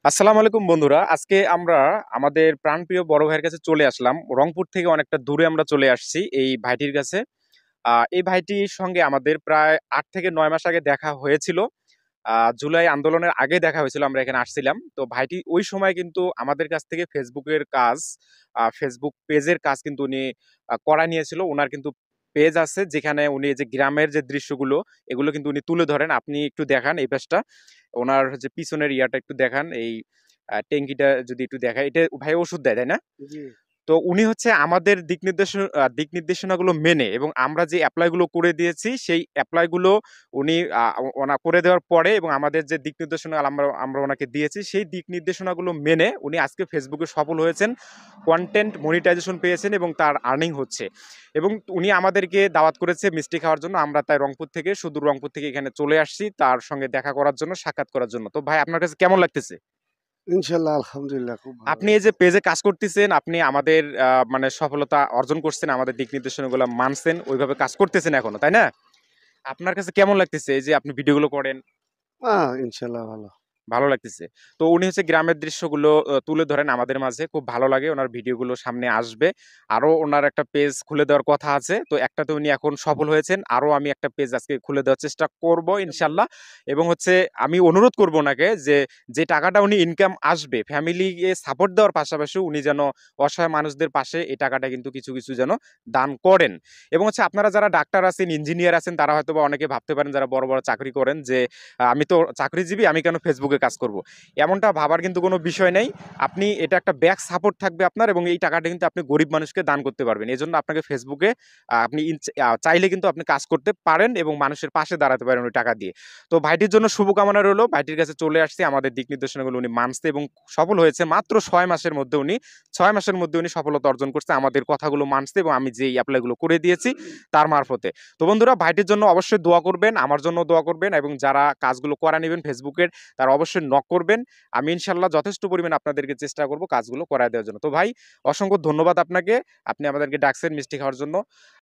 আসসালামু আলাইকুম বন্ধুরা। আজকে আমরা আমাদের প্রাণপ্রিয় বড় ভাইয়ের কাছে চলে আসলাম। রংপুর থেকে অনেকটা দূরে আমরা চলে আসছি এই ভাইটির কাছে। এই ভাইটির সঙ্গে আমাদের প্রায় ৮ থেকে ৯ মাস আগে দেখা হয়েছিল। জুলাই আন্দোলনের আগে দেখা হয়েছিল, আমরা এখানে আসছিলাম। তো ভাইটি ওই সময় কিন্তু আমাদের কাছ থেকে ফেসবুকের কাজ, ফেসবুক পেজের কাজ কিন্তু উনি করা নিয়েছিল। উনার কিন্তু পেজ আছে যেখানে উনি এই যে গ্রামের যে দৃশ্যগুলো এগুলো কিন্তু উনি তুলে ধরেন। আপনি একটু দেখান এই পেজটা। ওনার যে পিছনের ইয়াটা একটু দেখান, এই ট্যাঙ্কিটা যদি একটু দেখায়, এটা ভাই ওষুধ দেয়, তাই না? জি। তো উনি হচ্ছে আমাদের দিক নির্দেশনাগুলো মেনে এবং আমরা যে এপ্লাই গুলো করে দিয়েছি সেই এপ্লাই গুলো উনি ওনা করে দেওয়ার পরে এবং আমাদের যে দিক নির্দেশনা আমরা আমরা ওনাকে দিয়েছি সেই দিক নির্দেশনাগুলো মেনে উনি আজকে ফেসবুকে সফল হয়েছেন, কন্টেন্ট মনিটাইজেশন পেয়েছেন এবং তার আর্নিং হচ্ছে। এবং উনি আমাদেরকে দাওয়াত করেছে মিষ্টি খাওয়ার জন্য। আমরা তাই রংপুর থেকে, সুদূর রংপুর থেকে এখানে চলে আসছি তার সঙ্গে দেখা করার জন্য, সাক্ষাৎ করার জন্য। তো ভাই, আপনার কাছে কেমন লাগতেছে? ইনশাআল্লাহ আলহামদুলিল্লাহ খুব ভালো আপনি এই যে লাগছে। পেজে কাজ করতেছেন, আপনি আমাদের মানে সফলতা অর্জন করছেন, আমাদের দিক নির্দেশনাগুলো মানছেন, ওইভাবে কাজ করতেছেন এখনো, তাই না? আপনার কাছে কেমন লাগতেছে এই যে আপনি ভিডিওগুলো করেন? ইনশাআল্লাহ ভালো। ভালো লাগতেছে। তো উনি হচ্ছে গ্রামের দৃশ্যগুলো তুলে ধরেন আমাদের মাঝে। খুব ভালো লাগে। উনার ভিডিওগুলো সামনে আসবে। আরো উনার একটা পেজ খুলে দেওয়ার কথা আছে। তো একটাতে উনি এখন সফল হয়েছেন। আরো আমি একটা পেজ আজকে খুলে দেওয়ার চেষ্টা করব ইনশাআল্লাহ। এবং হচ্ছে আমি অনুরোধ করব উনাকে যে, যে টাকাটা উনি ইনকাম আসবে, ফ্যামিলিকে সাপোর্ট দেওয়ার পাশাপাশি উনি যেন অসহায় মানুষদের পাশে এই টাকাটা কিন্তু কিছু, কিছু যেন দান করেন। এবং হচ্ছে আপনারা যারা ডাক্তার আছেন, ইঞ্জিনিয়ার আছেন, তারা হয়তোবা অনেকে ভাবতে পারেন যারা বড়, বড় চাকরি করেন যে আমি তো চাকরিজীবী, আমি কেন ফেসবুকে কাজ করব? এমনটা ভাবার কিন্তু কোনো বিষয় নেই। আপনি এটা একটা ব্যাক সাপোর্ট থাকবে আপনার এবং এই টাকাটা কিন্তু আপনি গরিব মানুষকে দান করতে পারবেন। এজন্য আপনাকে ফেসবুকে আপনি চাইলে কিন্তু আপনি কাজ করতে পারেন এবং মানুষের পাশে দাঁড়াতে পারেন ওই টাকা দিয়ে। তো ভাইটির জন্য শুভকামনা রইলো। ভাইটির কাছে চলে আসছি। আমাদের দিক নির্দেশনাগুলো উনি মানছে এবং সফল হয়েছে। মাত্র ৬ মাসের মধ্যে উনি ৬ মাসের মধ্যে উনি সফলতা অর্জন করছে। আমাদের কথাগুলো মানছে এবং আমি যেই এপ্লাই গুলো করে দিয়েছি তার মারফতে। তো বন্ধুরা, ভাইটির জন্য অবশ্যই দোয়া করবেন, আমার জন্য দোয়া করবেন এবং যারা কাজগুলো করা নিবেন ফেসবুকের তারা অবশ্যই নক করবেন। আমি ইনশাআল্লাহ যথেষ্ট পরিমাণে আপনাদেরকে চেষ্টা করব কাজগুলো করায় দেওয়ার জন্য। তো ভাই, অসংখ্য ধন্যবাদ আপনাকে। আপনি আমাদেরকে ডাকছেন মিষ্টি খাওয়ার জন্য।